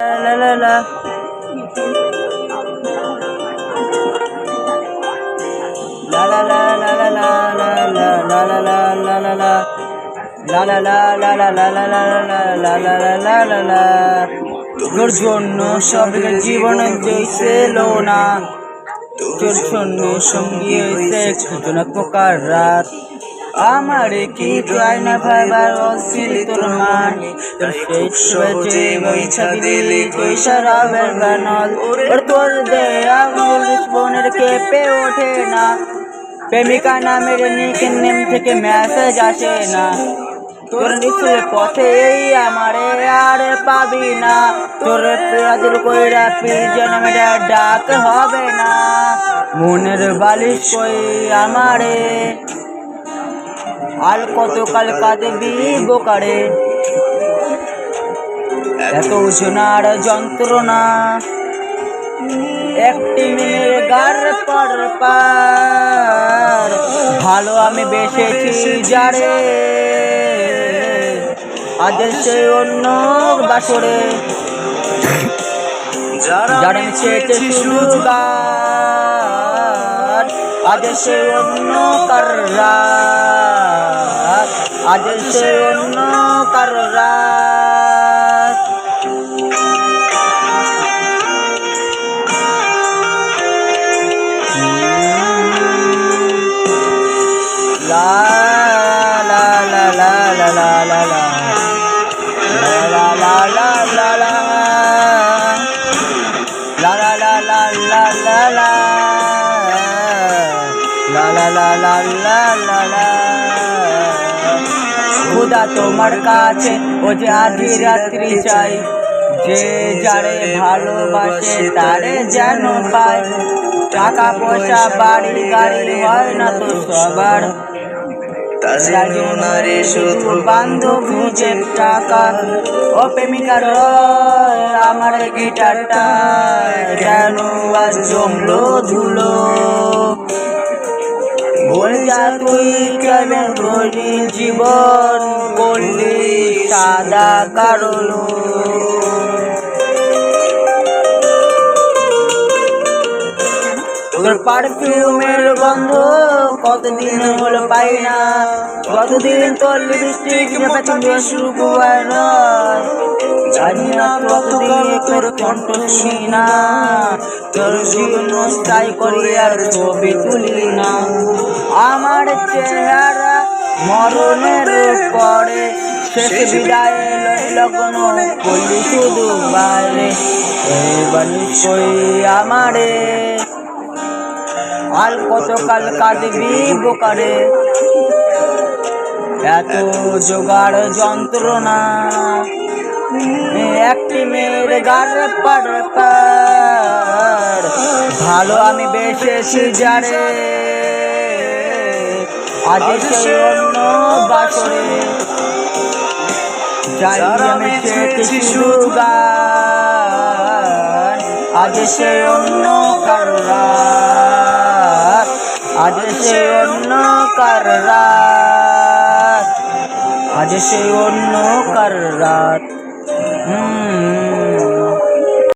La la la. La la la la la la la la la la la la la la. La la la la la la la la la la la la la la. তোর জন্য সবের জীবন জয়ছিল না, তোর জন্য সঙ্গী হয়েছে ছোটনাত্মক রাত। আমার কি চাই না ভাইবার অস্থির তোর মান, তোর সেই বৈছা দিলি তুই সারাবের বানল। তোর দেয়া জীবনের কেঁপে ওঠে না, প্রেমিকা নামের নিকের নেম থেকে মেসেজ আসে না। তোর নিচে পথে আমারে আর পাবি না, তোর প্রিয়াদের কইরা পিজন মেয়েটা ডাক হবে না। মনের বালিশ কই আমারে, আর কতকাল কাঁদবি বোকারে। এত সোনার যন্ত্রণা একটি মেয়ের গার পর পার। ভালো আমি বেসেছি যারে, আজ সে অন্য বাসরে। যারা চেয়েছে সুগার, আজ সে অন্য কার রাত, আজ সে অন্য কার রাত। La la la la la la la la. La la la la la la. La la la la la la la. La la la la la la la. খুদা তোমার কাছে ও যে আধি রাত্রি চাই, যে যারে ভালোবাসে তারে যেন পায়। টাকা পয়সা বাড়ি গাড়ি হয় না তো সবার, নারী শুধু বান্ধব নিজের টাকা। ও প্রেমিকার আমার গিটারটা কেন আজ জমলো ধুলো। বল যা তুই কেমন করি জীবন করলি সাদা কারণ। তোর পারফিউমের গন্ধ কতদিন হলো পাই না, কতদিন তোর লিপস্টিক শুরু হয় না। জানি না কতদিন তোর কণ্ঠ শুনি না, তোর জীবন তাই করি আর ছবি তুলি না। আমার চেহারা মরণের পরে শেষ বিদায় লগ্ন করলি শুধু বাইরে। কই আমারে, আর কতকাল কাঁদবি বোকারে। এত জোগাড় যন্ত্রণা একটি মেয়ের গার পার পার। ভালো আমি বেসেছি যারে, আজ সে অন্য বাসরে। যাই আমি চেয়েছি সুগান, আজ সে অন্য কার রাত, আজ সে অন্য কার রাত, আজ সে অন্য কার রাত।